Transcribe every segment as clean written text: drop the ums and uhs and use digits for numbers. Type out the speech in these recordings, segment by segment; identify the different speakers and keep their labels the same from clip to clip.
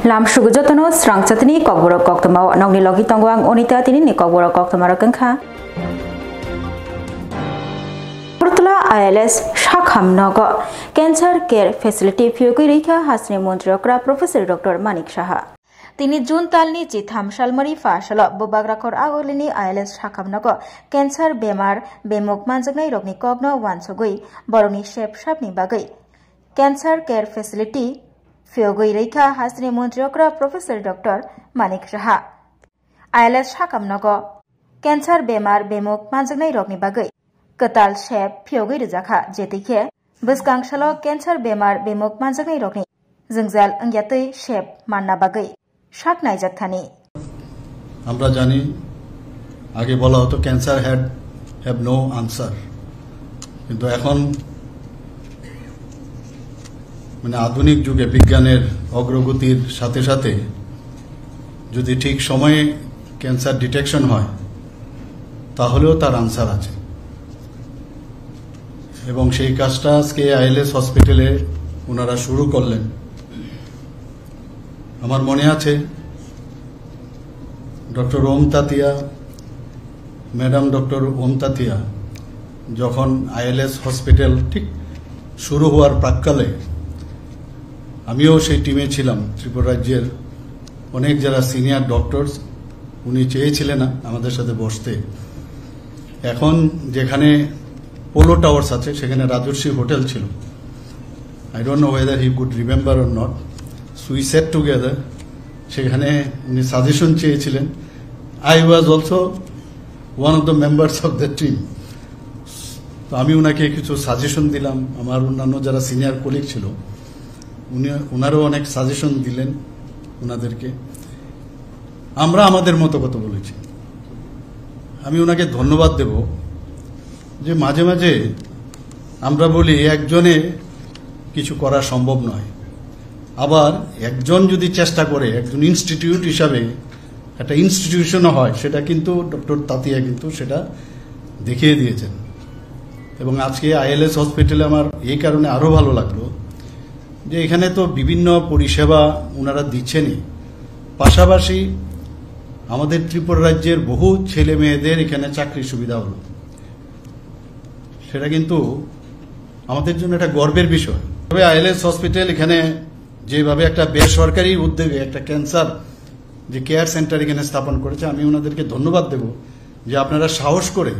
Speaker 1: Lam Shugujotono, Strang Chatini, Kogura Koktama, Nogni Logi Tongwang, Onita Tini, Kogura Koktamara Kanka. Purtula ILS Shakham Nogo, Cancer Care Facility Pyogirika Hasni Montriokra, Professor Dr. Manik Shaha. তিনি June তালনি চিথাম শালমারি ফাশাল বুবাগ্রাকর আগলিনি ILS শাখামনগ cancer বেমার বেমুক মানজাগনাই রগনি কগ্ন ওয়ানসগৈ বরনি shape সাবনি বাগৈ cancer care facility ফিওগৈ রেখা হাসনি মন্ত্রীকরা professor doctor Manik Saha ILS শাখামনগ cancer বেমার বেমুক মানজাগনাই রগনি বাগৈ কতাল shape ফিওগৈ রেজাখা যেতিকে বসকাংশাল cancer বেমার বেমুক মানজাগনাই রগনি জংজাল अंग्यातै shape মাননা বাগৈ শাকনাই জাথানি
Speaker 2: আমরা জানি আগে বলা হতো ক্যান্সার হ্যাভ নো আনসার কিন্তু এখন মানে আধুনিক যুগে বিজ্ঞানের অগ্রগতির সাথে সাথে যদি ঠিক সময়ে ক্যান্সার ডিটেকশন হয় তাহলেও তার আনসার আছে এবং সেই কাজটা আজকে আইএলএস হসপিটালে ওনারা শুরু করলেন আমার মনে আছে ডক্টর ওম তাতিয়া ম্যাডাম ডক্টর ওম তাতিয়া যখন আইএলএস হসপিটাল ঠিক শুরু হওয়ার প্রাক্কালে আমিও সেই টিমে ছিলাম ত্রিপুরা রাজ্যের অনেক যারা সিনিয়র ডক্টরস উনি চেয়েছিলেন আমাদের সাথে বসতে এখন যেখানে পোলো টাওয়ার্স আছে সেখানে রাজর্ষি হোটেল ছিল I don't know whether he could remember or not So we sat together. সেখানে উনি সাজেশন চেয়েছিলেন I was also one of the members of the team. তো আমি ওনাকে কিছু সাজেশন দিলাম আমার অন্যান্য যারা সিনিয়র কলিগ ছিল ওনারও অনেক সাজেশন দিলেন ওনাদেরকে আমরা আমাদের মতো কথা বলেছি আমি ওনাকে ধন্যবাদ দেব যে মাঝে মাঝে আমরা বলি একজনে কিছু করা সম্ভব নয় আবার একজন যদি চেষ্টা করে একজন ইনস্টিটিউট হিসাবে একটা ইনস্টিটিউশনও হয় সেটা কিন্তু ডক্টর তাতিয়া কিন্তু সেটা দেখিয়ে দিয়েছেন এবং আজকে আইএলএস হসপিটালে আমার এই কারণে আরো ভালো লাগলো যে এখানে তো বিভিন্ন পরিষেবা ওনারা দিচ্ছেনই পাশাপাশি আমাদের ত্রিপুরা রাজ্যের বহু ছেলে মেয়েদের এখানে চাকরির সুবিধা হলো সেটা কিন্তু আমাদের জন্য একটা গর্বের বিষয় তবে আইএলএস হসপিটাল এখানে যেভাবে একটা বেসরকারি উদ্যোগে একটা ক্যান্সার যে কেয়ার সেন্টার এখানে স্থাপন করেছে আমি ওনাদেরকে ধন্যবাদ দেব যে আপনারা সাহস করে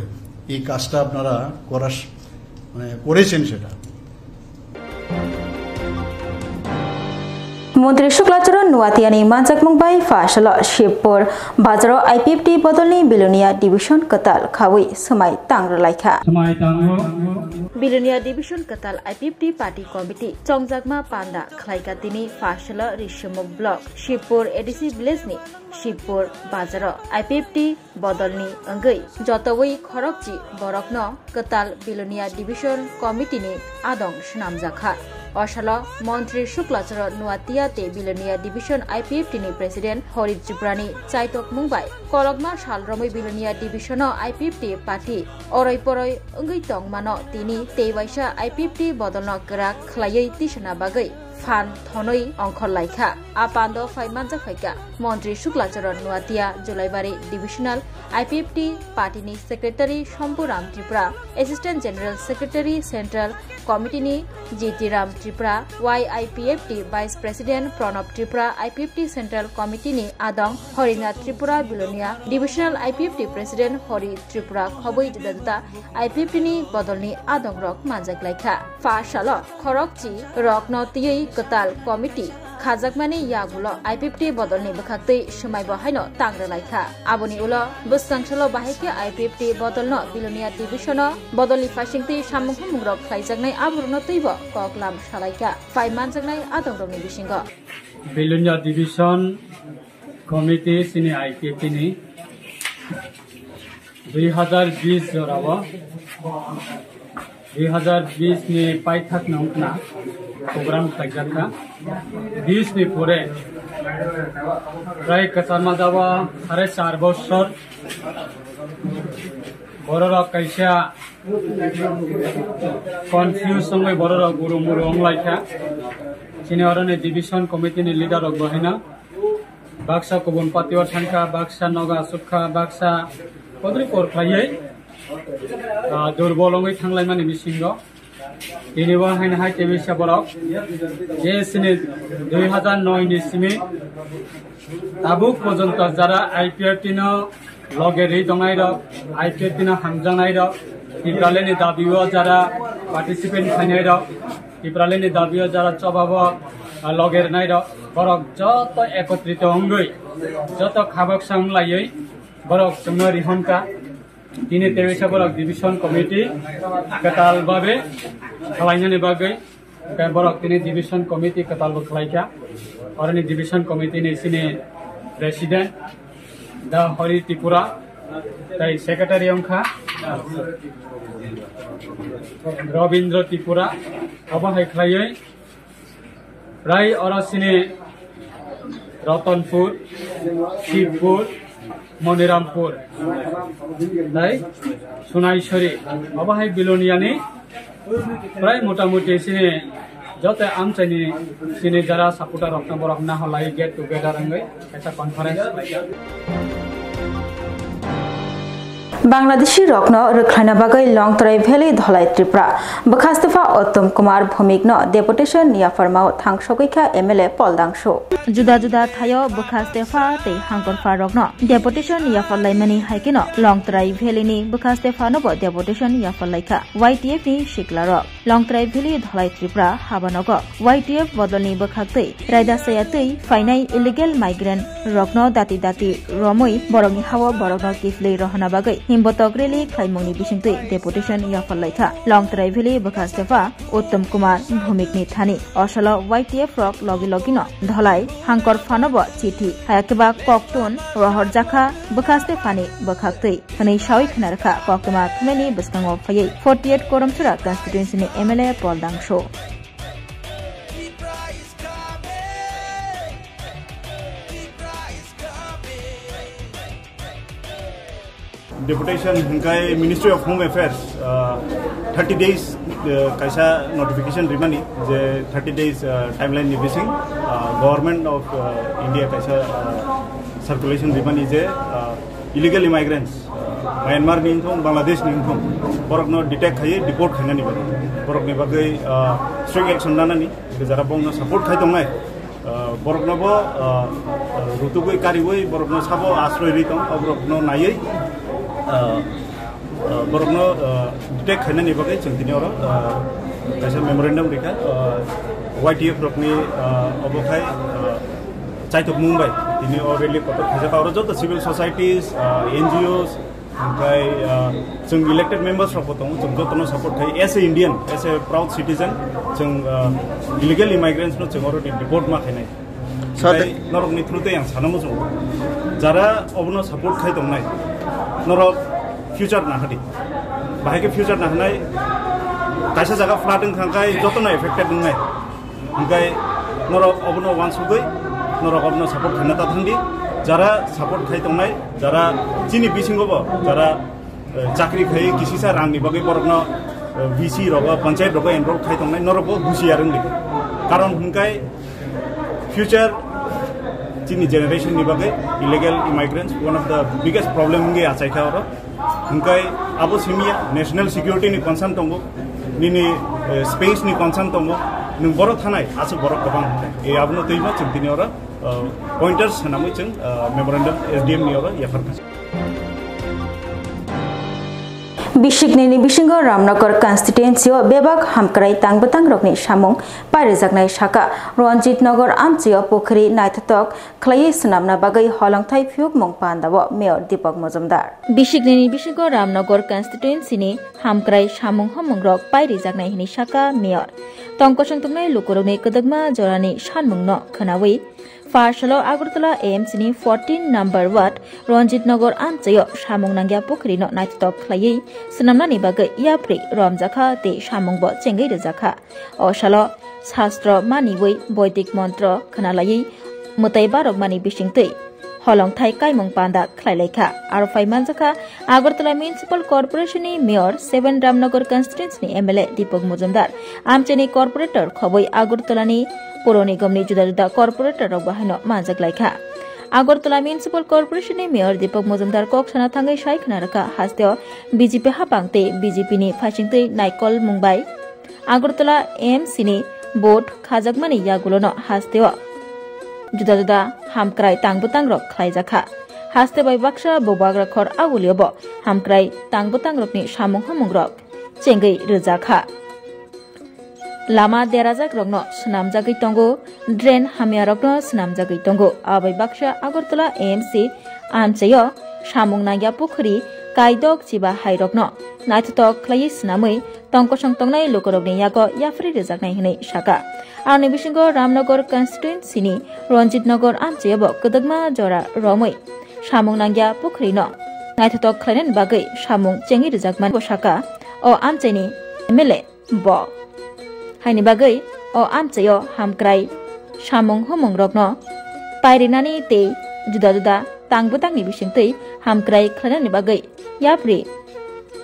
Speaker 2: এই কাজটা আপনারা করেছেন সেটা
Speaker 1: মন্ত্রী শুক্লাচরণ নুয়াতিয়ানি মানজাকমুংবাই ফাশাল শিবপুর বাজার আইপিএফটি বদলনি বিলুনিয়া ডিভিশন কতাল খাওই সমাই তাংরলাইখা বিলুনিয়া ডিভিশন কতাল আইপিএফটি পার্টি কমিটি চংজাকমা পান্ডা খাইকা তিনি ফাশাল রিশমুক ব্লক শিবপুর এডিসি ভিলেজনি শিবপুর বাজার আইপিএফটি বদলনি অঙ্গই যতই খরকজি বরকন কতাল বিলুনিয়া ডিভিশন কমিটিনি আদং সুনামজাখা অশাল মন্ত্রী শুক্লাচরণ নুয়াতিয়াতে বিলুনিয়া ডিভিশন আইপিএফটিনি প্রেসিডেন্ট হরিত ত্রিপুরানি চাইতক মুম্বাই কলগমা সালরমই বিলুনিয়া ডিভিশন আইপিএফটি পার্টি অরই পরই অঙ্গই তংমানো তিনি তেইবাইসা আইপিএফটি বদলন করা খ্লাইयै তিসনা বাগৈ ফান থনই অংখল লাইখা আপান্দ ফাইমানজা ফাইকা মন্ত্রী শুক্লাচরণ নুয়াতিয়া জুলাইবাড়ি ডিভিশনাল আইপিএফটি পার্টিনি secretary Shampuram Tripura assistant general secretary central কমিটিনি Jitiram Tripura YIPFT vice president Pranab Tripura IPFT central কমিটিনি আদং Harinath Tripura Belonia divisional IPFT president Hari Tripura খবই দিদা আইপিএফটিনি বদলনি আদং রক মানজাক লাইখা ফাশাল খরকচি রক নতিयै কতাল কমিটি খাজাকমানি ইয়াগুলো আইপিএফটি বদলনি বখাতৈ সময় বহাইনো তাংরা লাইখা আবনি উলো বসকাংশল বাহাইকে আইপিএফটি বদলন বিলুনিয়া ডিভিশন বদলি ফাইসিংতি সামুহ মুংরক খাইজাকনাই আবরুনতৈব ককলাম সালাইকা ফাইমানজাকনাই আদংরনি বিসিংগ
Speaker 3: বিলুনিয়া ডিভিশন কমিটি সিনি আইপিএফটি নি 2020 জরাব 2020 ni paithak nongna program khaijaka 20 ni pore pray kasama jawa 4.5 বছর বড়রা কাইসা কনফিউজ সঙ্গে বড়রা গুরু মুরু অংলাইখা চিনি অরনে ডিভিশন কমিটিনি লিডার অগ্রহিনা Baksa Kubun Patio Tangka, Baksa Noga Sukha, Baksa Kodripur Klayai, Durbolongi Tanglaimani Bisingo, Iniwa Hanhai Tevisha Borok, Yes in it, 2009 Simi, Tabu Pozonta Zara, IPRTino, Logeri Donaido, IPRTino Hamjanaido, Ibraleni Dabio Zara, participant Hanaido, Ibraleni Dabio Zara Chobabo, Loger Naido, Borok Joto Ekotrito Hungui, Joto Kabak Samlayai, Borok Sumari Honka, Dini Tevisha Borok Division Committee, Katal Babe, Kalanyani Bagai, Borok Tini Division Committee, Katal Baklaika, or any Division Committee Nisini President, the Hori Tipura, the Secretary Onka, Robindra Tipura, Abahai Klayai, Rai Orasini Ratanpur, Shivpur, Monirampur, Rai Sunaishori, Abahai Biloniani, Rai Motamuti Sine, Jota Amchani, Sine Jara Saputa of number of Nahalai get together at a conference like that.
Speaker 1: Bangladeshi রত্ন রক্ষানা বাগৈ Longtarai valley Dhalai Tripura বখাস্তফা উত্তম কুমার ভৌমিকন deputation নিয়া ফরমাও থাংসকৈখা MLA পলদাংশো जुदा जुदा थायो बखास्तेफा ते हांगरफा रग्न डेपुटेशन निया फलाइमानि हाइकेन लंगतराई भ्यालिनि बखास्तेफानो ब डेपुटेशन निया फलाइखा YTF नि शिकलार लंगतराई भ्याली धलाई त्रिपुरा हाबानग YTF बदलनि बखाक्तै रायदासायातै फाइनाइ इलिगेल माइग्रेंट रग्न दाति दाति रमै बरगनि हावा बरगन किफलै रहना बागै हिमबतक रेली खाइमंनि बिसिंतै डेपुटेशन निया फलाइखा लंगतराई भ्याली बखास्तेफा उत्तम कुमार भौमिकनि थानि असल YTF रक लगी लगिन धलाई हांकर फानब चिठी हायाकेबा कक्टुन रहर जाखा बखास्ते फानि बखाक्तै हनै सावै खनारखा कक्टुमा थुमेनि बस्कांग फयै 48 कोरमसरा कन्स्टिट्युएन्सीनि MLA पलदांशो
Speaker 4: Deputation Hinkai Ministry of Home Affairs 30 days kaisa notification rimani je 30 days timeline ni bising government of India kaisa circulation rimani je illegal immigrants Myanmar ni thong Bangladesh ni thong borok no detect khaye deport khana ni borok ni bagai strict action nana ni jara bong no support khai tongnai borok no bo rutugoi karigoi borok no sabo ashroy ri tong borok no nayei borokno detect khana ni bagai chengtini oro kaisa memorandum rika YTF rokni obokhai chaitok Mumbai tini already kotor khaja oro joto civil societies NGOs kai chung elected members rokotong chung jotono support khai as a Indian as a proud citizen chung illegal immigrants no chung oro deport ma khainai sai norokni through yang sanamo chung jara obono support khai tongnai norok future na hadi bahai ke future na hanai kaisa jaga flooding khangkai jotona affected ngai ngai norok obono wansugoi norok obono support khana ta thandi jara support khai tongnai jara chini bisingobo jara chakri khai kisisa rangni bagai borokno VC rogo panchayat rogo enroll khai tongnai norok husiareng dik karon hunkai future chini generation ni bagai illegal immigrants one of the biggest problem nge achai kha oro hunkai abo simia national security ni concern tongo nini space ni concern tongo nung boro thanai asu boro kabang e abno teima chintini oro pointers namui chung memorandum SDM ni oro yafarka
Speaker 1: Bishikneni Bishingo Ramnagar constituency bebak hamkrai tangbatang rokni samung pairejaknai saka Ranjit Nagar Amchio Pokhri Naithatok Khlai Sunamna Bagai Holangthai Phiuk Mongpandabo Mayor Deepak Majumdar Bishikneni Bishingo Ramnagar constituency ni hamkrai samung hamungrok pairejaknai hini saka Mayor Tongkosang tungnai lukurokni kedagma jorani sanmungno khanawi Farsalo Agartala AMC ni 14 number ward Ranjit Nagar Amchayo samung nangya Pokhri no Naithatok Khlai Sunamnani bagai yapri romjakha te samungbo chengai rejakha osalo shastra maniwei boidik mantra khanalai mutai barok mani bisingtei holongthai kaimong panda khlailekha aro faimanjakha Agartala Municipal Corporation ni Mayor 7 Ramnagar constituency ni MLA Deepak Majumdar Amcheni corporator khoboi Agartala ni Puro Nigam ni juda juda corporator rok bahino manjak laikha Agartala Municipal Corporation ni Mayor Deepak Majumdar kok sana thangai sai khnaraka hasteo BJP hapangte BJP ni phasingtei Naikol Mumbai Agartala AMC ni board khajakmani yagulono hasteo juda hamkrai tangbutang rok khlaijaka haste bai baksa bobagra khor aguliobo hamkrai tangbutang rokni samung hamung rok chengai rejaka lama derajak rokno snamjagui tongo drain hamya rokno snamjagui tongo abai baksa Agartala AMC amcheyo samung nangya pukhuri kaidok chiba hairokno naithotok khlai snamui tongkosong tongnai lokorokni yago yafri rejaknai hinai saka arni bisingo Ramnagar constituency ni Ranjit Nagar amchebo kodagma jora romoi samung nangya pukhuri no naithotok khlainen bagai samung chengi rejakman saka o amcheni MLA bo haini bagai o amcheyo hamkrai samung homong rokno pairinani te juda tangbutangni bisingtei hamkrai khlainani bagai yapri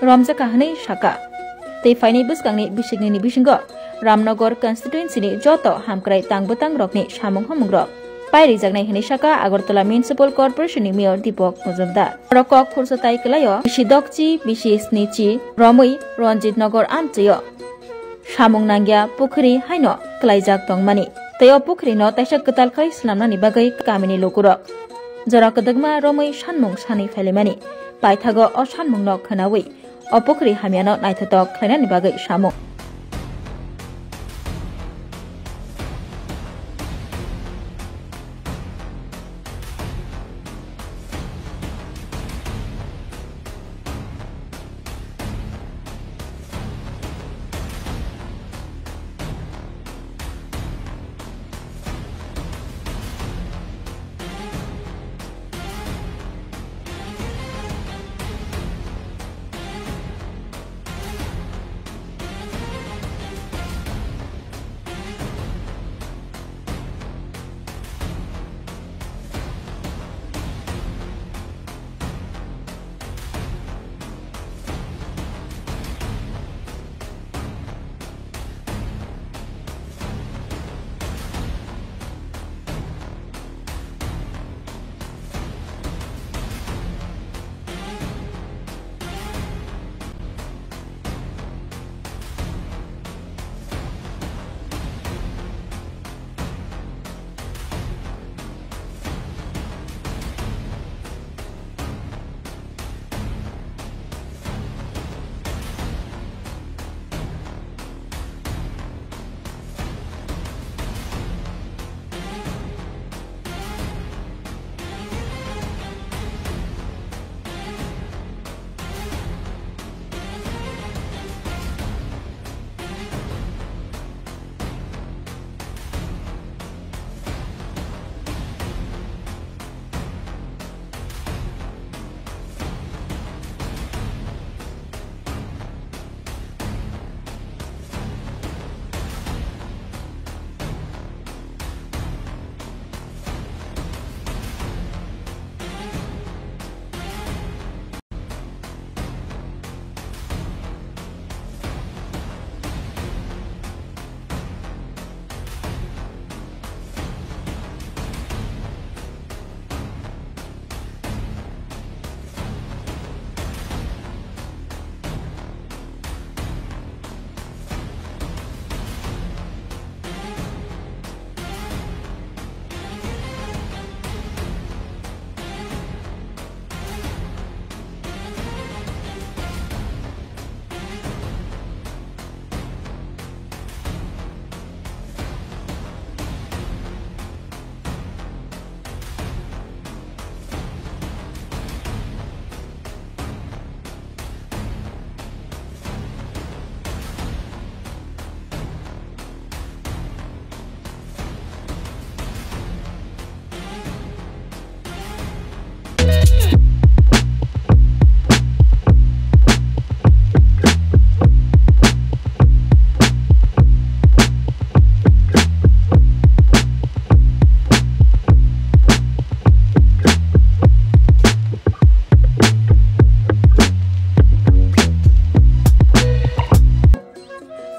Speaker 1: romjaka hanai saka tei faini buskangni bisigni bisingo Ramnagar constituency ni joto hamkrai tangbutang rokni samung homong rok pairi jagnai hanai saka Agartala Municipal Corporation ni Mayor Deepak Majumdar rokok khursatai kelayo bisidokchi bisisnichi romui Ranjit Nagar amcheyo samung nangya pukhuri haino klaijak tongmani teo pukhuri no taisa ketal khai slamnani bagai kamini lokurok jora kodagma romui sanmung sani phalemani paithago o sanmung no khanawi o pukhuri hamiano naithotok khlainani bagai samung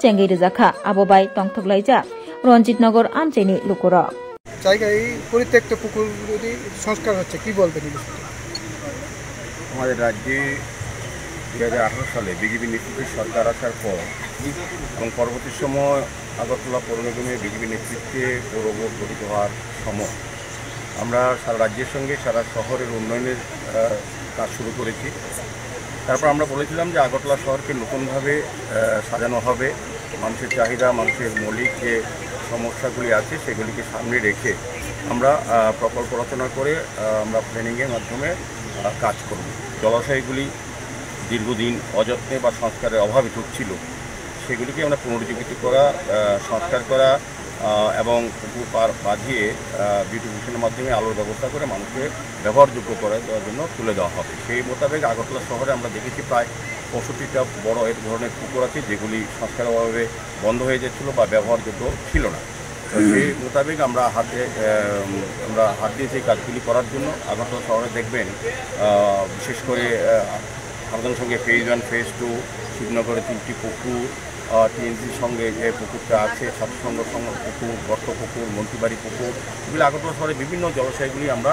Speaker 1: chengai rejaka abobai tongthoklaijak Ranjit Nagar amcheni lukura
Speaker 5: জায়গায় পরিত্যক্ত পুকুর সংস্কার হচ্ছে, কি বলবেন?
Speaker 6: আমাদের রাজ্যে 2018 সালে বিজেপি নেতৃত্বে সরকার আসার পর এবং পরবর্তী সময় আগরতলা পৌর নিগমে বিজেপি নেতৃত্বে পৌর বোর্ড গঠিত হওয়ার সময় আমরা সারা রাজ্যের সঙ্গে সারা শহরের উন্নয়নের কাজ শুরু করেছি। তারপর আমরা বলেছিলাম যে আগরতলা শহরকে নতুনভাবে সাজানো হবে, মানুষের চাহিদা, মানুষের মৌলিক যে সমস্যাগুলি আছে সেগুলিকে সামনে রেখে আমরা প্রকল্প রচনা করে আমরা প্ল্যানিংয়ের মাধ্যমে কাজ করব। জলাশয়গুলি দীর্ঘদিন অযত্নে বা সংস্কারের অভাবে ছিল, সেগুলিকে আমরা পুনরুজ্জীবিত করা, সংস্কার করা এবং পুকুর পার বাঁধিয়ে বিউটিফিকেশনের মাধ্যমে আলোর ব্যবস্থা করে মানুষকে ব্যবহারযোগ্য করে দেওয়ার জন্য তুলে দেওয়া হবে। সেই মোতাবেক আগরতলা শহরে আমরা দেখেছি প্রায় 65টা বড় এই ধরনের পুকুর আছে যেগুলি সংস্কারের অভাবে বন্ধ হয়ে যাচ্ছিলো বা ব্যবহারযোগ্য ছিল না। সেই মোতাবেক আমরা হাত দিয়ে সেই কাজগুলি করার জন্য আগরতলা শহরে দেখবেন বিশেষ করে আমাদের সঙ্গে ফেজ 1, ফেজ 2, শিবনগরে 3টি পুকুর, টিএনসির সঙ্গে যে পুকুরটা আছে, ছাত্রসংঘ পুকুর, বর্ত পুকুর, মন্ত্রীবাড়ি পুকুর, এগুলি আগরতলা শহরে বিভিন্ন জলাশয়গুলি আমরা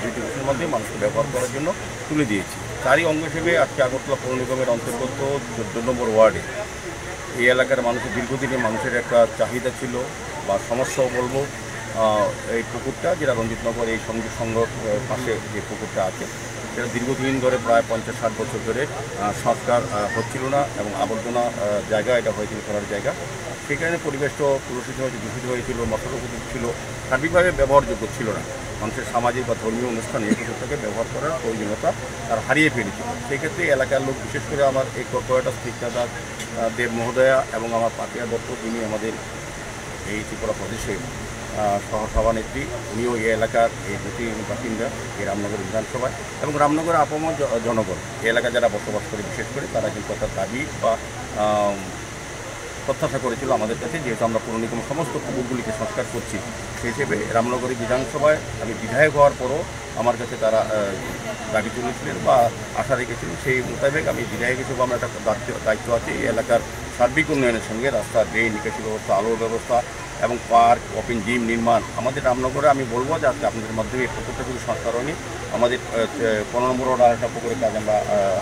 Speaker 6: বিউটিফিকেশনের মাধ্যমে মানুষকে ব্যবহার করার জন্য তুলে দিয়েছি। তারই অঙ্গ হিসেবে আজকে আগরতলা পৌর নিগমের অন্তর্গত 14 নম্বর ওয়ার্ডে এই এলাকার মানুষের দীর্ঘদিনে মানুষের একটা চাহিদা ছিল বা সমস্যাও বলবো, এই পুকুরটা যেটা রঞ্জিতনগর এই সংযোগ সংঘর পাশে যে পুকুরটা আছে সেটা দীর্ঘদিন ধরে প্রায় 50-60 বছর ধরে সংস্কার হচ্ছিল না এবং আবর্জনা জায়গা এটা হয়েছিল করার জায়গা। সেই কারণে পরিবেশটা কলুষিত হয়েছে, দূষিত হয়েছিল, মশারোপযোগ ছিল, সার্বিকভাবে ব্যবহারযোগ্য ছিল না। মানুষের সামাজিক বা ধর্মীয় অনুষ্ঠানে এই পুকুরটাকে ব্যবহার করার প্রয়োজনীয়তা তার হারিয়ে ফেলেছিল। সেই ক্ষেত্রে এলাকার লোক, বিশেষ করে আমার এই কর্পোরেটর স্পিকার দেব মহোদয়া এবং আমার পাপিয়া দত্ত, যিনি আমাদের এই ত্রিপুরা প্রদেশে সহসভানেত্রী, উনিও এই এলাকার এই দুটি বাসিন্দা এই রামনগর বিধানসভায় এবং রামনগর আপামর জনগণ এই এলাকা যারা বসবাস করে বিশেষ করে তারা কিন্তু তার দাবি বা প্রত্যাশা করেছিল আমাদের কাছে, যেহেতু আমরা পৌর নিগম সমস্ত পুকুরগুলিকে সংস্কার করছি। সেই হিসেবে রামনগরী বিধানসভায় আমি বিধায়ক হওয়ার পরও আমার কাছে তারা দাবি তুলেছিলেন বা আশা রেখেছিলেন। সেই মোতাবেক আমি বিধায়ক হিসেবে আমার একটা দায়িত্ব আছে এই এলাকার সার্বিক উন্নয়নের সঙ্গে রাস্তা, ড্রেন, নিকাশি ব্যবস্থা, আলোর ব্যবস্থা এবং পার্ক, ওপেন জিম নির্মাণ। আমাদের রামনগরে আমি বলবো যে আজকে আপনাদের মাধ্যমে এই পুকুরটা শুধু সংস্কার হয়নি, আমাদের 15 নম্বর আর একটা পুকুরের কাজ আমরা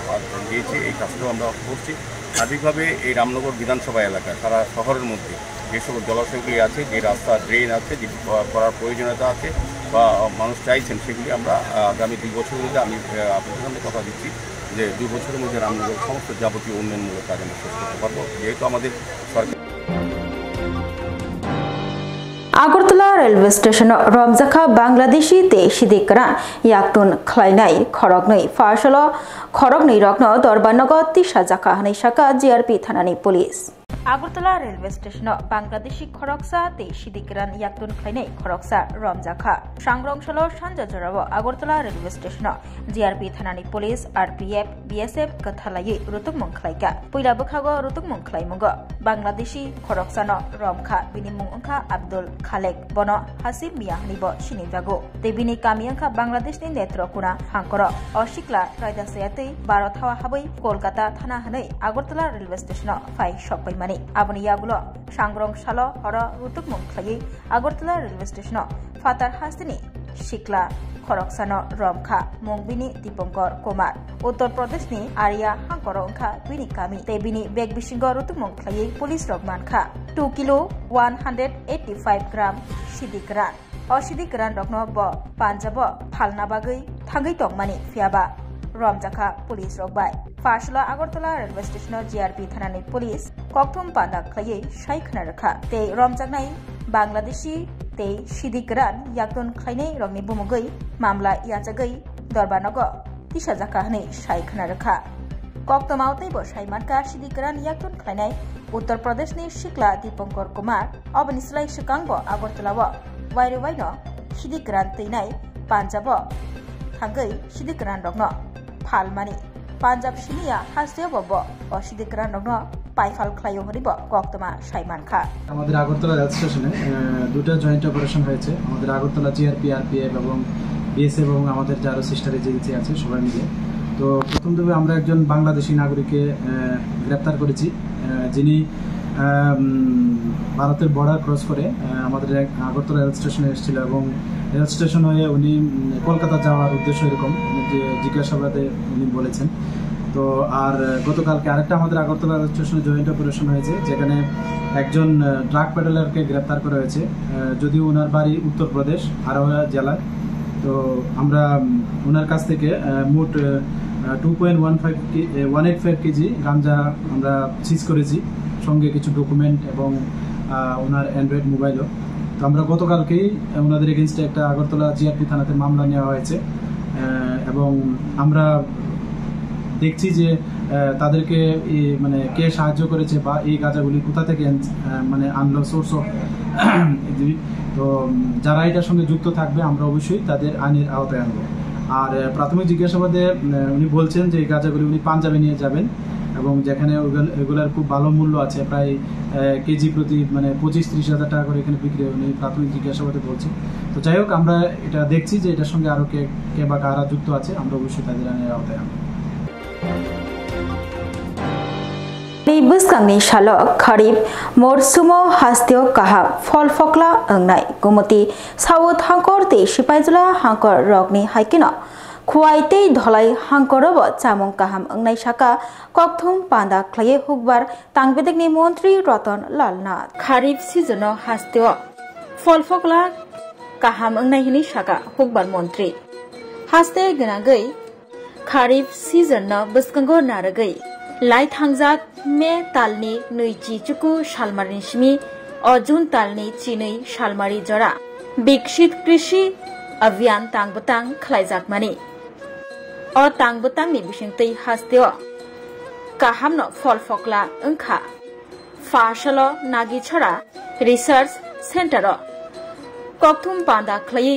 Speaker 6: হাত দিয়েছি, এই কাজটাও আমরা করছি। সার্বিকভাবে এই রামনগর বিধানসভা এলাকা সারা শহরের মধ্যে যে সকল জলাশয়গুলি আছে, যে রাস্তা, ড্রেন আছে, যে করার প্রয়োজনীয়তা আছে বা মানুষ চাইছেন, সেগুলি আমরা আগামী 2 বছরের মধ্যে আমি আপনাদের সামনে কথা দিচ্ছি যে 2 বছরের মধ্যে রামনগরের সমস্ত যাবতীয় উন্নয়নমূলক কাজ আমরা শেষ করতে পারবো, যেহেতু আমাদের সরকার।
Speaker 1: আগরতলা रेलवे स्टेशन रमजाखा बांग्लादेशी ते सिदिकरा याक्तुन खलायनाय खरगनै फारसल खरगनै रग्न दरबारनगर तिसा जाखा हनै शाखा जिआरपि थानानि police Agartala railway station Bangladeshi খরকসা তে সিদিকরান ইয়াকতুন খাইনাই খরকসা রমজাখা সাংরংশাল সানজা জরাব আগরতলা রেলওয়ে স্টেশন জিআরপি থানানি পুলিশ আরপিএফ বিএসএফ কথালাই রুতুকমং খাইকা পয়লা বখাগো রুতুকমং খাইমুগ বাংলাদেশি খরকসান রমখা বিনিমুং अंखा আব্দুল খালেক বন হাসিব মিয়া হনিব সিনিবাগো তেবিনি কামিয়াংখা বাংলাদেশনি নেত্রকুনা হাংকর অশিকলা রায়দাসয়াতৈ 12 থাওয়া হাবৈ কলকাতা থানা হनै আগরতলা রেলওয়ে স্টেশন ফাই সপাইমানি aboni yagulo sangrong salo horo rutuk mongkhlai Agartala railway station ফাতার হাসিনি শিকলা খরকসানো রমখা মংবিনি দীপঙ্কর কুমার উত্তর প্রদেশনি আরিয়া হাংকর अंखा বিনি কামি তেবিনি বেগ বিসিঙ্গ রুতুক মংকhlai পুলিশ রগমানখা 2 কিলো 185 গ্রাম সিদিকরান অসিদিকরান রগ্ন ব পাঞ্জাব ফালনা বাগৈ থাঙ্গৈ টংমানি ফিয়াবা রমজাখা পুলিশ রগবাই ফারসলা আগরতলা রেলওয়ে স্টেশন জিআরপি থানানি পুলিশ ককথম পান্ডা খাইয়ে সাইখনা রাখা তে রমজাগনাই বাংলাদেশি তে সিদিকরান ইয়াকতুন খাইনাই রংনি বুমুগৈ মামলা ইয়াজাগৈ দরবারনগর তিসা জাকা হनै সাইখনা রাখা ককতমাউতৈ ব সাইমানকা সিদিকরান ইয়াকতুন খাইনাই উত্তর প্রদেশনি শিকলা দীপঙ্কর কুমার অবনিসলাই সুকাংব আগরতলাব ওয়াইরওয়াইন সিদিকরান তৈনাই পাঞ্জাব থাঙ্গৈ সিদিকরান রগ্ন ফালমানি পাঞ্জাব সিনিয়া হাসিয়া বব অসিদিকরান রগ্ন পাইফাল খাইও হরিব কক্তমা সাইমানখা
Speaker 7: আমাদের আগরতলা রেল স্টেশনে দুটো জয়েন্ট অপারেশন হয়েছে আমাদের আগরতলা জিআরপি আরপিএফ এবং বিএসএফ এবং আমাদের যারা সিস্টার এজেন্সি আছে সবাই মিলে। তো প্রথম ধাপে আমরা একজন বাংলাদেশি নাগরিককে গ্রেপ্তার করেছি যিনি ভারতের বর্ডার ক্রস করে আমাদের আগরতলা রেল স্টেশনে এসেছিল এবং রেল স্টেশন হয়ে উনি কলকাতা যাওয়ার উদ্দেশ্য এরকম যে জিজ্ঞাসাবাদে উনি বলেছেন। তো আর গতকালকে আরেকটা আমাদের আগরতলা রেল স্টেশনে জয়েন্ট অপারেশন হয়েছে, যেখানে একজন ড্রাগ পেডলারকে গ্রেপ্তার করা হয়েছে, যদিও ওনার বাড়ি উত্তরপ্রদেশ আরোহা জেলায়। তো আমরা ওনার কাছ থেকে মোট 2.185 কেজি গাঞ্জা আমরা সিজ করেছি, সঙ্গে কিছু ডকুমেন্ট এবং ওনার অ্যান্ড্রয়েড মোবাইলও। তো আমরা গতকালকেই ওনাদের এগেনস্টে একটা আগরতলা জিআরপি থানাতে মামলা নেওয়া হয়েছে এবং আমরা দেখছি যে তাদেরকে মানে কে সাহায্য করেছে বা এই গাঁজাগুলি কোথা থেকে মানে আনলো, সোর্স অফ। তো যারা এটার সঙ্গে যুক্ত থাকবে আমরা অবশ্যই তাদের আইনের আওতায় আনবো। আর প্রাথমিক জিজ্ঞাসাবাদে উনি বলছেন যে এই গাঁজাগুলি উনি পাঞ্জাবে নিয়ে যাবেন এবং যেখানে এগুলার খুব ভালো মূল্য আছে, প্রায় কেজি প্রতি মানে 25-30 হাজার টাকা করে এখানে বিক্রি হয়, উনি প্রাথমিক জিজ্ঞাসাবাদে বলছে। তো যাই হোক, আমরা এটা দেখছি যে এটার সঙ্গে আরো কে বা কারা যুক্ত আছে, আমরা অবশ্যই তাদের আইনের আওতায় আনবো।
Speaker 1: Buskangi shalok kharib morsumo hastio kahap fol fokla angnai gumati sawut hangkor te sipaijula hangkor rokni haikino khuaite dholai hangkorobo chamung kaham angnai saka kokthum panda khlaye hukbar tangbedekni montri Ratan Lal Nath kharib seasono hastio fol fokla kaham angnai hini saka hukbar montri haste gnagai kharib season no buskango naragai lai thangjak me talni nuichi chuku shalmarin shimi ojun talni chinei shalmari jora bikshit krishi abhiyan tangbutang khlaijak mani o tangbutang ni bisingtei hasteo kahamno fol fokla engkha fashalo nagi chora research center kokthum panda khlai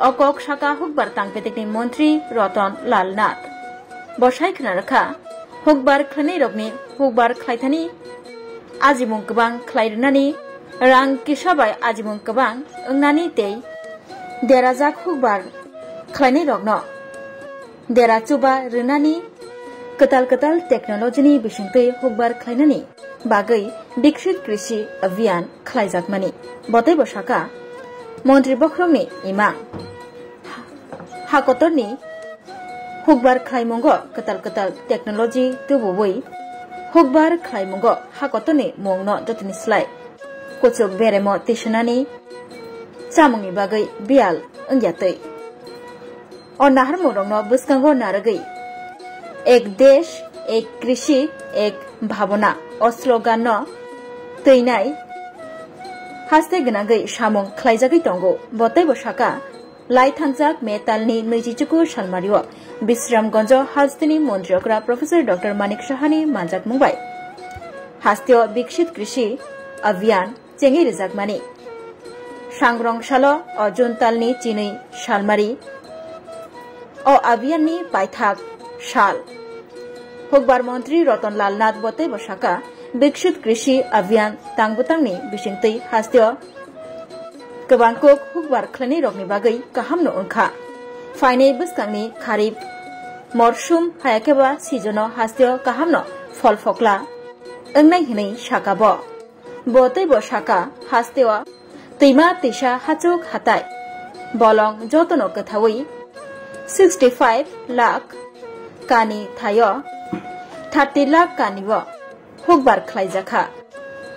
Speaker 1: okok shaka hukbar tangpetekni montri Ratan Lal Nath bosai khna rakha hukbar khlani rokni hukbar khlaithani ajimung kabang khlairnani rang kisabai ajimung kabang engnani tei derajak hukbar khlaini rokno derachuba rnani ketal technology ni bisingtei hukbar khlainani bagai dikshit krishi abhiyan khlaijakmani botai bosaka মন্ত্রী বক্রমনি ইমাং হাকতরনি হুকবার খাইমঙ্গ কতাল technology তুবুবই হুকবার খাইমঙ্গ হাকতরনি মংন যতনি sly কোচক বেরেম তিসনানি চামংনি বাগৈ বিয়াল अंग्यातै और नाहर मोरंगनो बुस्कांगो नारगै एक देश एक कृषि एक भावना और slogan न तैनाय हास्ते गनागै सामं खलाइजागै दंगो बतै बसाका लाई थांजाक मेतालनि 24 सालमारियो बिश्रामगंज हास्तेनि मन्त्रियकरा प्रोफेसर डॉक्टर मानिक साहानि मानजाक मुंबाय हास्तेय विकसित कृषि अभियान चेंगि रिजाकमानि सांग्रंसालो अजुनतालनि चिनै सालमारि ओ अभियाननि पाइथाक साल हुकबार मंत्री रतन लाल नाथ बतै बसाका विकसित कृषि अभियान तांगबुतांनि बिसिंतै हास्तेय गोबांखौ हुकबार खलानि रगनि बागै गाहामनो ओंखा फाइनै बुस्कांनि खारिब मरसुम हायाकेबा सिजनो हास्तेय गाहामनो फल फकला ओंनाय हिनै साकाबो बतै बसाका हास्तेय तैमा तैसा हाचुक हाताय बलं जतनो गोथावै 65 लाख कानि थायो 30 लाख कानिबो हुकबार खलाइजाखा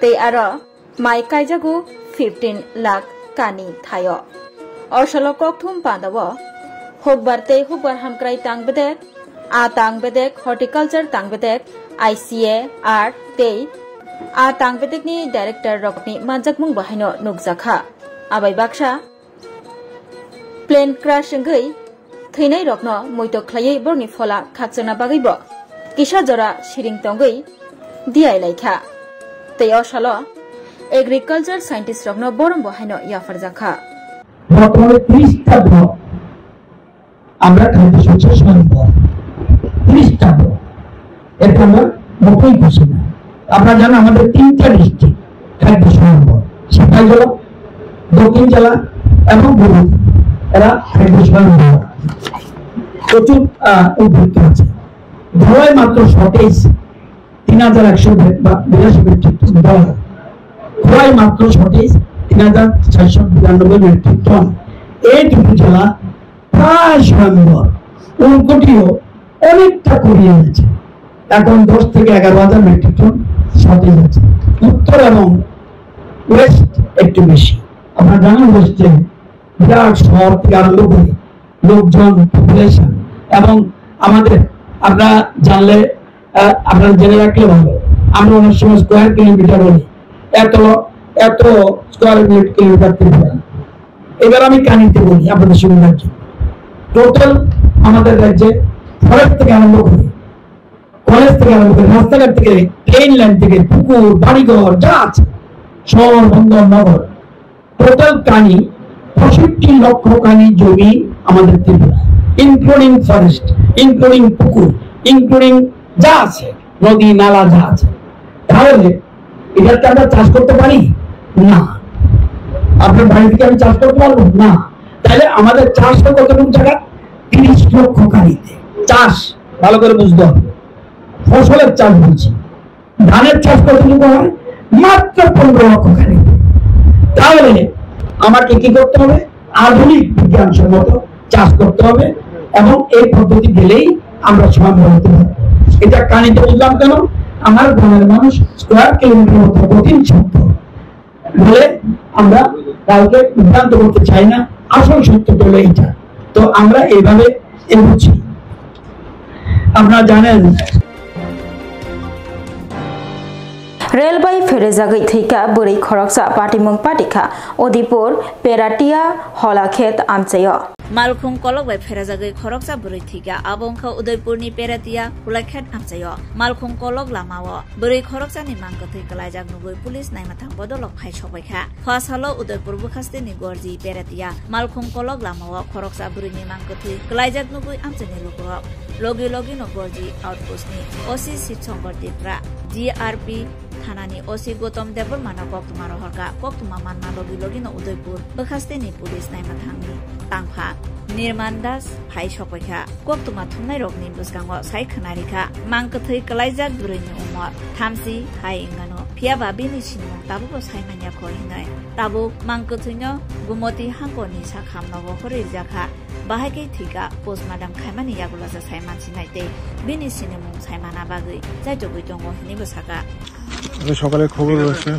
Speaker 1: तै आरो माइ काइजागु 15 लाख कानि थायो अरसलो ककथुम पादाबो हुकबार तै हुकबार हामक्राइ तांगबेदेक आ तांगबेदेक हर्टिकल्चर तांगबेदेक आईसीए आर तै आ तांगबेदेकनि डाइरेक्टर रकनि मानजाकमुं बाहायनो नुकजाखा आबाय बाक्सा प्लेन क्राश गै थैनाय रकनो मैतो खलायै बरनि फला खाकजना बागैबो किसा जरा सिरिं तंगै दियाय लाइखा तै असालो एग्रिकालचार साइंटिस्ट रकनो बरम बाहायनो याफारजाखा
Speaker 8: বর্তমানে 30টা ব্লক আমরা খাদ্য শস্য সম্পদ 30টা ব্লক এর কোনো মোটেই খুশি না। আপনারা জানেন আমাদের 3টা ডিস্ট্রিক্ট খাদ্য সম্পদ সিপাহীজলা দক্ষিণ জেলা এবং গুরুত্ব এরা খাদ্য সম্পদ প্রচুর উদ্বৃত্ত আছে ধলাই মাত্র শর্টেজ 3100 বেড বা 82 বেড খোয়াই মাত্র শর্টেজ ৩,৪৯২ মেট্রিক টন। এইটুকু জেলা প্রায় স্বয়ম্বর। উনকোটিও অনেকটা করিয়ে এনেছে, এখন 10 থেকে 11,000 মেট্রিক টন শর্টেজ আছে। উত্তর এবং ওয়েস্ট একটু বেশি। আপনারা জানেন ওয়েস্টে বিরাট শহর থেকে আরম্ভ করে লোকজন, পপুলেশন, এবং আমাদের আপনারা জানলে আপনারা জেনে রাখলে ভালো, আমরা অনেক সময় স্কোয়ার কিলোমিটার বলি, এত স্কোয়ার কিলোমিটার ত্রিপুরা। এবার আমি কানিতে বলি আপনাদের সুবিধার জন্য। টোটাল আমাদের রাজ্যে ফরেস্ট থেকে আরম্ভ করে, কলেজ থেকে আরম্ভ করে, রাস্তাঘাট থেকে, ট্রেন লাইন থেকে, পুকুর, বাড়িঘর যা আছে, শহর, বন্দর, নগর, টোটাল কানি 65 লক্ষ কানি জমি আমাদের ত্রিপুরা, ইনক্লুডিং ফরেস্ট, ইনক্লুডিং পুকুর, ইনক্লুডিং যা আছে, নদী নালা যা আছে। তাহলে এটাতে আমরা চাষ করতে পারি না? আপনার বাড়ি থেকে আমি চাষ করতে পারবো না? তাহলে আমাদের চাষ হয় কতটুকু জায়গা? 30 লক্ষ কানিতে চাষ। ভালো করে বুঝতে হবে, ফসলের চাষ বলছি। ধানের চাষ কতটুকু হয়? মাত্র 15 লক্ষ কানিতে। তাহলে আমাকে কি করতে হবে? আধুনিক বিজ্ঞানসম্মত চাষ করতে হবে, এবং এই পদ্ধতি গেলেই আমরা স্বয়ম্বর হতে পারবো। এটা কানিতে বুঝলাম কেন? আমার গ্রামের মানুষ স্কোয়ার কিলোমিটার মতো কঠিন শব্দ বলে আমরা কাউকে বিভ্রান্ত করতে চাই না। আসল সত্য হলো এইটা। তো আমরা এইভাবে এগোচ্ছি। আপনারা জানেন
Speaker 1: रेलबाई फेरेजागै थैका बोरै खरकसा पाटिमुं पाटिखा ओदिपुर पेराटिया हलाखेत आमचेय
Speaker 9: मालखुं कलक बाय फेरेजागै खरकसा बोरै थैका आबंखा उदयपुरनि पेराटिया हलाखेत आमचेय मालखुं कलक लामाओ बोरै खरकसानि मांगथै कलायजाक नुगै पुलिस नायमाथां बदलक फाय सबायखा फासहालो उदयपुर बुखास्तेनि गरजि पेराटिया मालखुं कलक लामाओ खरकसा बोरैनि मांगथै कलायजाक नुगै आमचेनि लोगो लगे लगे न गरजि आउटपोस्टनि ओसि शिवशंकर टिप्रा जीआरपी थानानि ओसि गौतम देबरमाना कक्तुमा रहरका कक्तुमा मानना लगे लगे न उदयपुर बखास्तेनि पुलिस नायमाथांनि तांफा निर्माण दास फाय सपयखा कक्तुमा थुमनाय रगनि बुसगांगो साय खनारिखा मांगथै कलायजाक बुरैनि उमर थामसि हाय इंगानो फियाबा बिनि सिनमं ताबुबो सायमानिया खहिनाय ताबु मांगथैनो गुमति हांकनि साखामनावो हरिजाखा बाहायकै थिका पोस्टमार्टम खायमानि यागुलासा सायमानसि नायते बिनि सिनमं सायमाना बागै जायजगै दङ हिनिबो साका
Speaker 5: সকালে খবর রয়েছে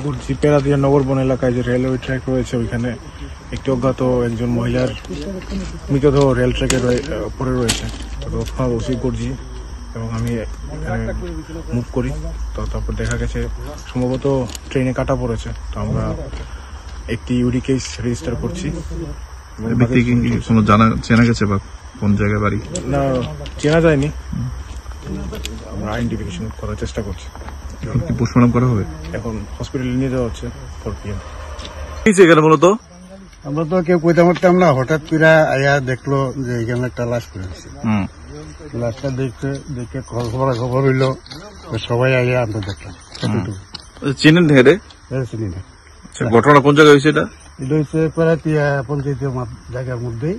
Speaker 5: গরজি পেরাদিয়া নগরবন এলাকায় যে রেলওয়ে ট্র্যাক রয়েছে, ওইখানে একটি অজ্ঞাত একজন মহিলার মৃতদেহ রেল ট্র্যাকের উপরে রয়েছে। তৎক্ষণাৎ ওসি গরজি এবং আমি মুভ করি। তো তারপর দেখা গেছে সম্ভবত ট্রেনে কাটা পড়েছে। তো আমরা একটি ইউডি কেস রেজিস্টার করছি। চেনা গেছে বা কোন জায়গায় বাড়ি না চেনা যায়নি, আমরা আইডেন্টিফিকেশন করার চেষ্টা করছি। পোস্টমর্টম করা হবে, এখন হসপিটালে নিয়ে যাওয়া হচ্ছে 4 PM।
Speaker 2: এখানে মূলত
Speaker 10: আমরা তো কেউ কইতে পারতাম না, হঠাৎ করে আয়া দেখলো যে এখানে একটা লাশ পড়ে আছে। লাশটা দেখে খবর হইলো, সবাই আয়া আমরা দেখলাম।
Speaker 2: চিনেন হেরে?
Speaker 10: চিনি না।
Speaker 2: ঘটনা কোন জায়গায় হয়েছে? এটা
Speaker 10: হচ্ছে পেরাতিয়া পঞ্চায়েতের জায়গার মধ্যেই,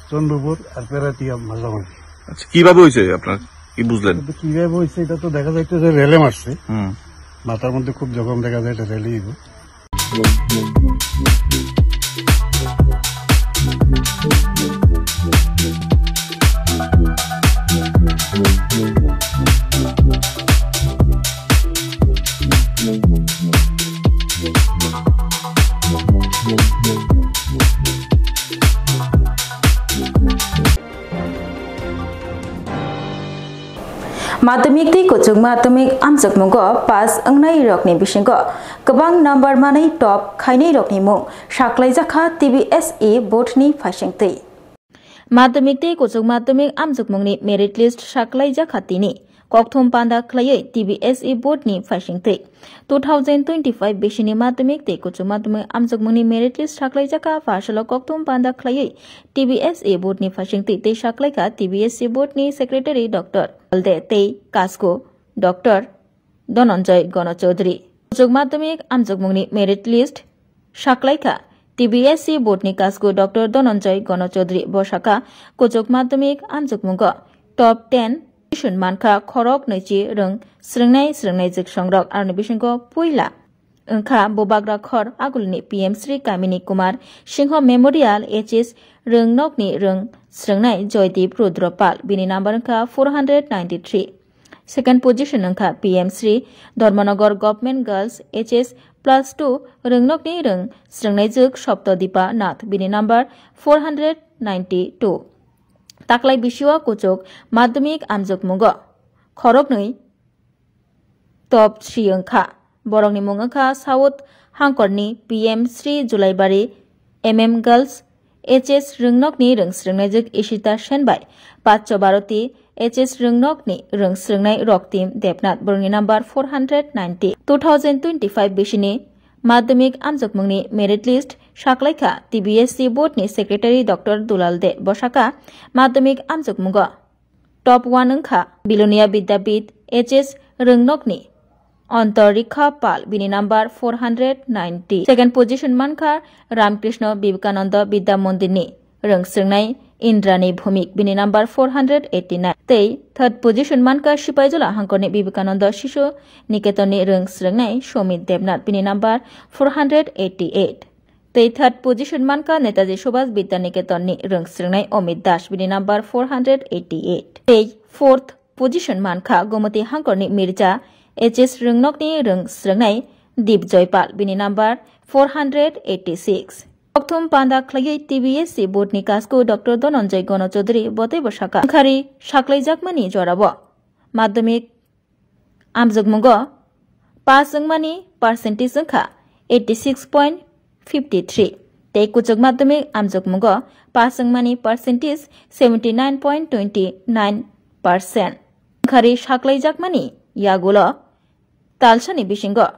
Speaker 10: চন্দ্রপুর আর পেরাতিয়া মাঝামাঝি।
Speaker 2: আচ্ছা, কিভাবে হয়েছে আপনার কি বুঝলেন?
Speaker 10: কিভাবে হয়েছে এটা তো দেখা যাইতো যে রেলে মারছে, মাথার মধ্যে খুব জখম দেখা যায়, এটা রেলেই।
Speaker 1: माध्यमिक दै कुचुग माध्यमिक आमचक मुंगो पास अंगनाय रकनि बिसिंगो गोबां नम्बर मानै टप खायनै रकनि मुं साख्लायजाखा TBSE बोर्डनि फायसिंतै माध्यमिक दै कुचुग माध्यमिक आमचक मुंगनि मेरिट लिस्ट साख्लायजाखा तिनि कक्थम पान्दा खलायै TBSE बोर्डनि फायसिंतै 2025 बिसिनि माध्यमिक दै कुचुग माध्यमिक आमचक मुंगनि मेरिट लिस्ट साख्लायजाखा फार्सलो कक्थम पान्दा खलायै TBSE बोर्डनि फायसिंतै तै साख्लायखा TBSE बोर्डनि सेक्रेटारि डॉक्टर हलदे तै कास्को डॉक्टर धनंजय गणचौधरी कुचुग माध्यमिक आमचक मुंगनि मेरिट लिस्ट साख्लायखा TBSE बोर्डनि कास्को डॉक्टर धनंजय गणचौधरी बसाखा कुचुग माध्यमिक आमचक मुंगो टप 10 मानखा खरक नैची रंग स्रंनाय जोग संरक आरो बिसिंगो पुइला Engkha Bobagra Khor Agulni PM Sri Kamini Kumar Singho Memorial HS Rungnokni Rung Srengnai Joydeep Rudropal bini number engkha 493. Second position engkha PM Sri Dharmanagar Government Girls HS +2 Rungnokni Rung Srengnai Juk Shoptodipa Nath bini number 492. Taklai Bishwa Kuchok Madhyamik Amjuk Mungo Khoroknui Top 3 engkha Borongni mungengkha South Hangkorni PM Sri Julaibari MM Girls HS Rungnokni Rung Srengnai Juk Ishita Shenbai Pacho Baroti HS Rungnokni Rung Srengnai Roktim Debnath Borongni number 490 2025 Bishini Madhyamik Amjuk Mungni Merit List Shaklaikha TBSC Board ni Secretary Dr. Dulal De Bosaka Madhyamik Amjuk Mungo Top 1 engkha Bilonia Vidyapith HS Rungnokni Antarikha Pal bini number 490. Second position mankha Ramkrishna Vivekananda Vidya Mondirni Rung Srengnai Indrani Bhumik bini number 489. Tei third position mankha Sipaijala Hangkorni Vivekananda Shishu Niketoni Rung Srengnai Shomit Debnath bini number 488. Tei third position mankha Netaji Subhas Vidyaniketonni Rung Srengnai Omit Das bini number 488. Tei fourth position mankha Gomati Hangkorni Mirza HS Rungnokni Rung Srengnai Deep Joypal bini number 486. Okthum Panda Khlai TBSC Board ni Kasku Dr. Dhananjay Gono Chaudhary Bote Bosaka Khari Shaklai Jakmani Jorabo Madhyamik Amjuk Mungo Pass Jangmani percentage engkha 86.53. Tei Kuchok Madhyamik Amjuk Mungo Pass Jangmani percentage 79.29%. Khari Shaklai Jakmani Yagulo Talsani Bishingo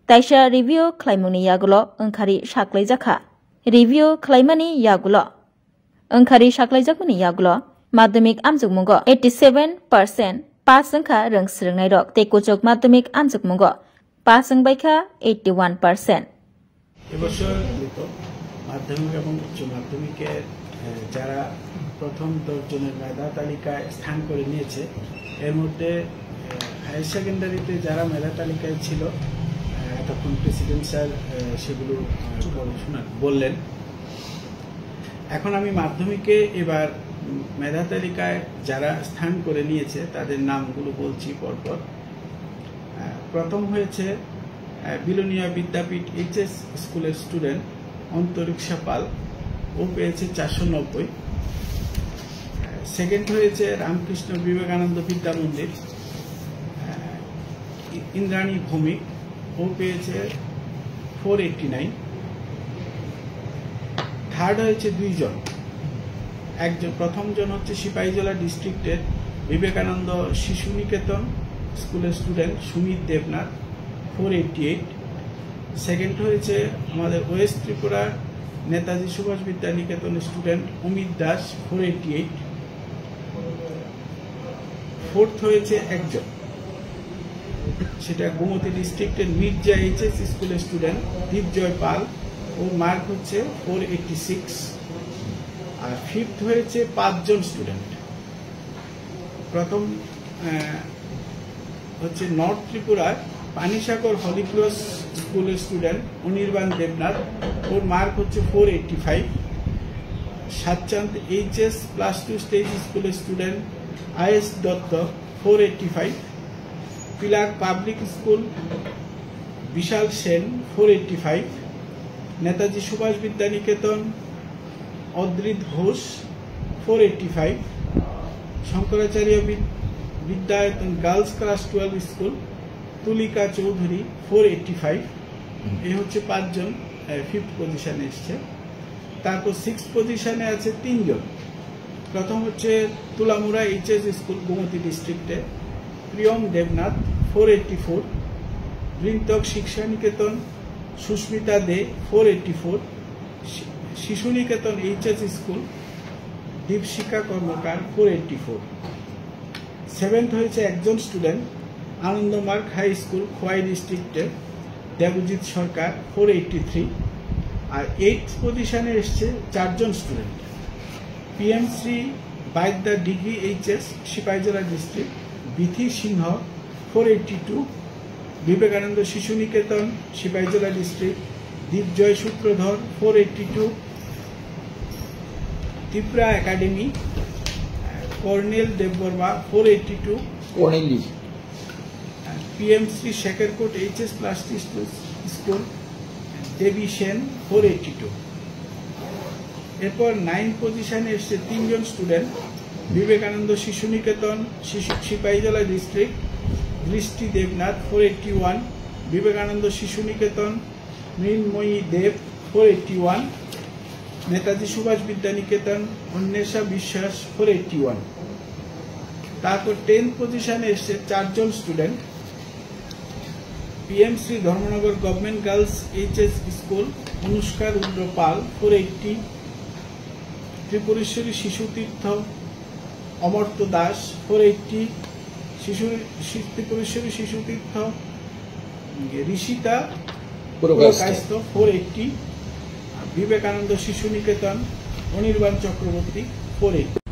Speaker 1: Taisha Review Klaimuni Yagulo Engkari Shaklai Jakha Review Klaimani Yagulo Engkari Shaklai Jakmani Yagulo Madhyamik Amjuk Mungo 87% Pass engkha Rung Srengnai Rok Tei Kuchok Madhyamik Amjuk Mungo Pass engbaikha 81%.
Speaker 11: এবছর মাধ্যমিক এবং উচ্চ মাধ্যমিকে যারা প্রথম 10 জনের মেধা তালিকায় স্থান করে নিয়েছে এর মধ্যে হায়ার সেকেন্ডারিতে যারা মেধা তালিকায় ছিল তখন প্রেসিডেন্ট স্যার সেগুলো বললেন। এখন আমি মাধ্যমিকে এবার মেধা তালিকায় যারা স্থান করে নিয়েছে তাদের নামগুলো বলছি পরপর। প্রথম হয়েছে বিলোনিয়া বিদ্যাপীঠ HS স্কুলের স্টুডেন্ট অন্তরিক্ষা পাল, ও পেয়েছে 490। সেকেন্ড হয়েছে রামকৃষ্ণ বিবেকানন্দ বিদ্যা মন্দির ইন্দ্রাণী ভৌমিক, ও পেয়েছে 489। থার্ড হয়েছে 2 জন। একজন প্রথম জন হচ্ছে সিপাহীজলা ডিস্ট্রিক্টের বিবেকানন্দ শিশু নিকেতন স্কুলের স্টুডেন্ট সুমিত দেবনাথ 488। সেকেন্ড হয়েছে আমাদের ওয়েস্ট ত্রিপুরার নেতাজি সুভাষ বিদ্যা নিকেতনের স্টুডেন্ট অমিত দাস 488। ফোর্থ হয়েছে একজন, সেটা গোমতী ডিস্ট্রিক্টের মির্জা HS স্কুলের স্টুডেন্ট দীপজয় পাল, ওর মার্ক হচ্ছে 486। আর ফিফথ হয়েছে 5 জন স্টুডেন্ট। প্রথম হচ্ছে নর্থ ত্রিপুরার পানিসাগর হলিক্রস স্কুলের স্টুডেন্ট অনির্বাণ দেবনাথ, ওর মার্ক হচ্ছে 485। সাতচাঁদ HS+2 স্টেজ স্কুলের student IS Dutta 485। Pillar public school Bishal Sen 485। Netaji Subhash Vidya Niketan Adrit Ghosh 485। Shankaracharya Vidyayatan girls class 12 school Tulika Chowdhury 485। এই হচ্ছে 5 জন ফিফথ পজিশনে এসছে। তারপর 6th পজিশনে আছে 3 জন। প্রথম হচ্ছে তুলামুড়া HS স্কুল গোমতী ডিস্ট্রিক্টে প্রিয়ম দেবনাথ 484। বৃন্তক শিক্ষা নিকেতন সুস্মিতা দে 484। শিশু নিকেতন HS স্কুল দীপশিকা কর্মকার 484। 7th হয়েছে একজন student Anandamarga high school Khowai ডিস্ট্রিক্টে দেবজিৎ সরকার 483। আর 8th পজিশনে এসছে 4 জন student. PM Shri Baidya degree HS Sepahijala district Bithi Singha 482। Vivekananda Shishu Niketan Sepahijala district, Dipjoy Sutradhar 482, Tripura academy Karnel Debbarma 482,
Speaker 12: কর্নেলি
Speaker 11: পিএমসি শেখরকোট এইচএস প্লাস্টিক স্কুল দেবী সেন 482। এরপর 9 পজিশনে এসছে 3 জন স্টুডেন্ট, বিবেকানন্দ শিশু নিকেতন সিপাহীজলা ডিস্ট্রিক্ট দৃষ্টি দেবনাথ 481, বিবেকানন্দ শিশু নিকেতন মৃন্ময়ী দেব 481, নেতাজি সুভাষ বিদ্যা নিকেতন অন্বেষা বিশ্বাস 481। তারপর 10 পজিশনে এসছে 4 জন student, PMC Dharmanagar government girls HS school Anushka Rudra Pal 480, Tripureshwari Shishu Tirtha Amartya Das 480, Tripureshwari Shishu তীর্থ ঋষিতা পুরকায়স্থ 480, বিবেকানন্দ শিশু নিকেতন অনির্বাণ চক্রবর্তী 480।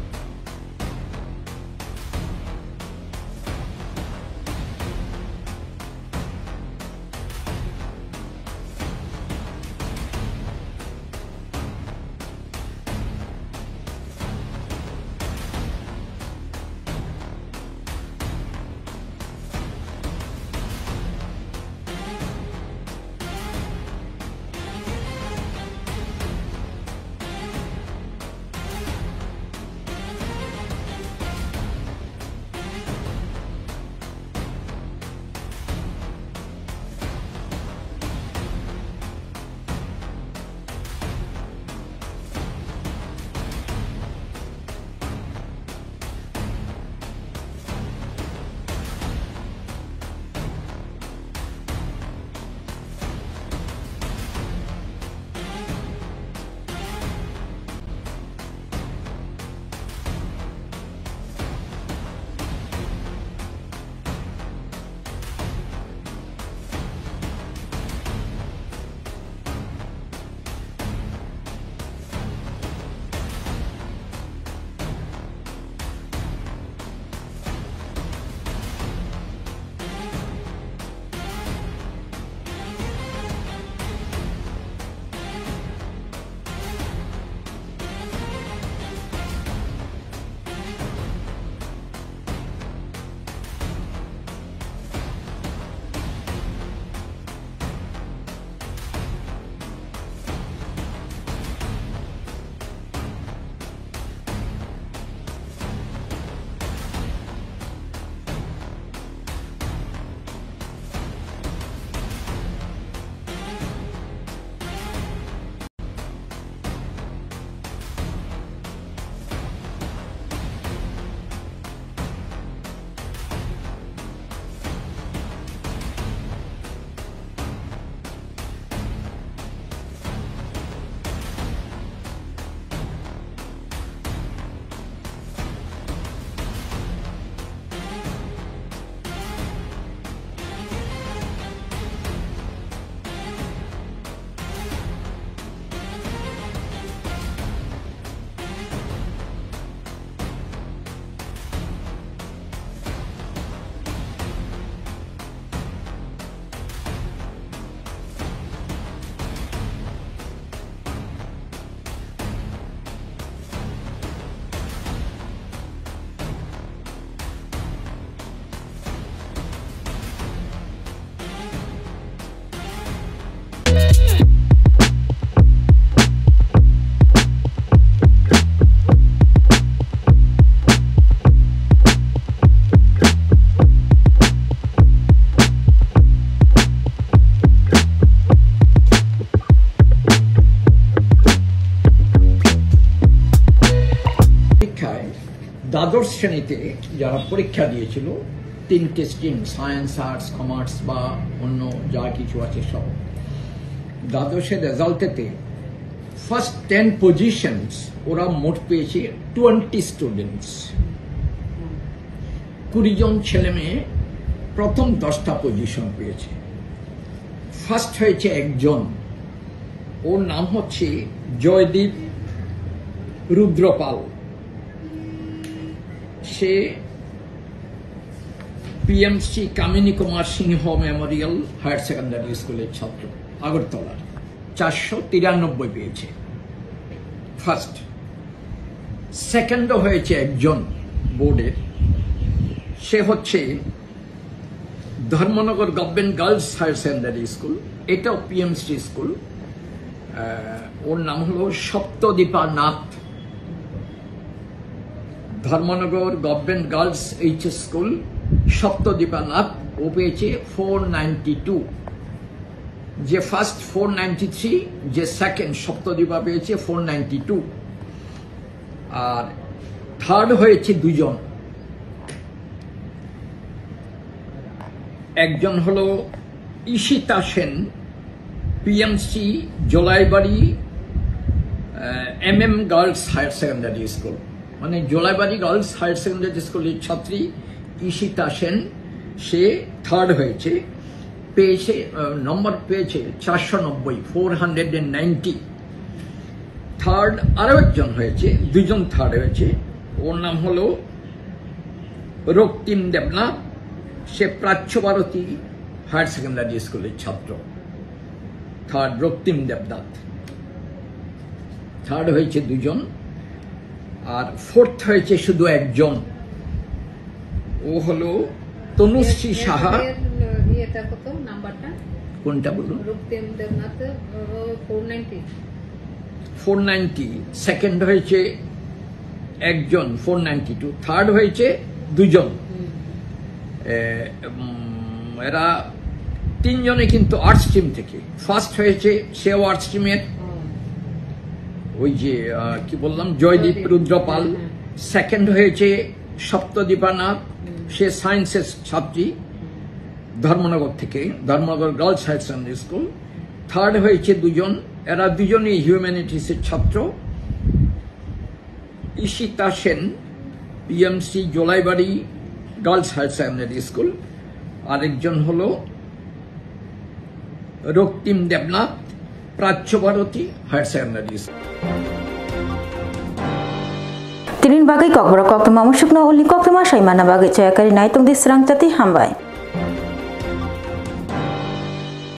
Speaker 12: দ্বাদশ শ্রেণীতে যারা পরীক্ষা দিয়েছিল 3টে স্ট্রিম সায়েন্স আর্টস কমার্স বা অন্য যা কিছু আছে সব দ্বাদশের রেজাল্টেতে ফার্স্ট 10 পজিশনস ওরা মোট পেয়েছে 20 স্টুডেন্টস 20 জন ছেলে মেয়ে প্রথম 10টা পজিশন পেয়েছে ফার্স্ট হয়েছে একজন ওর নাম হচ্ছে জয়দীপ রুদ্রপাল সে পিএমসি কামিনী কুমার সিংহ মেমোরিয়াল হায়ার সেকেন্ডারি স্কুলের ছাত্র আগরতলার 493 পেয়েছে ফার্স্ট। সেকেন্ড হয়েছে একজন বোর্ডের, সে হচ্ছে Dharmanagar government girls higher secondary school, এটাও পিএমসি স্কুল। ওর নাম হলো Saptadipa Nath. Dharmanagar government girls HS school Saptadipa Nath, ও পেয়েছে 492। যে ফার্স্ট 493, যে সেকেন্ড সপ্তদীপা পেয়েছে 492। আর থার্ড হয়েছে দুজন, একজন হলো Ishita Sen, PMC Jolaibari MM girls higher secondary school, মানে জোলাইবাড়ি গার্লস হায়ার সেকেন্ডারি স্কুলের ছাত্রী ঈশিতা সেন, সে থার্ড হয়েছে, পেয়েছে নম্বর পেয়েছে 490, 490। থার্ড আরো একজন হয়েছে, দুজন থার্ড হয়েছে, ওর নাম হলো রক্তিম দেবনাথ, সে প্রাচ্য ভারতী হায়ার সেকেন্ডারি স্কুলের ছাত্র। থার্ড রক্তিম দেবনাথ, থার্ড হয়েছে দুজন। আর ফোর্থ হয়েছে শুধু একজন, ও হলো তনুশ্রী সাহা। কোনটা বলুন? 490। সেকেন্ড হয়েছে একজন 492, থার্ড হয়েছে দুজন। এরা তিনজনে কিন্তু আর্টস টিম থেকে। ফার্স্ট হয়েছে সেও আর্টস টিমের, ওই যে কি বললাম জয়দীপ রুদ্রপাল। সেকেন্ড হয়েছে সপ্তদীপা নাথ, সে সায়েন্সের ছাত্রী ধর্মনগর থেকে, Dharmanagar girls higher secondary school. Third হয়েছে দুজন, এরা দুজনই হিউম্যানিটিসের ছাত্র, Ishita Sen PMC Jolaibari girls higher secondary school, আরেকজন হলো Raktim Debnath Prachya Bharati higher secondary school.
Speaker 1: Tinin bagai kok berkok tu mamusuk na uli kok tu masai mana bagai caya kari naitung di serang cati hambai.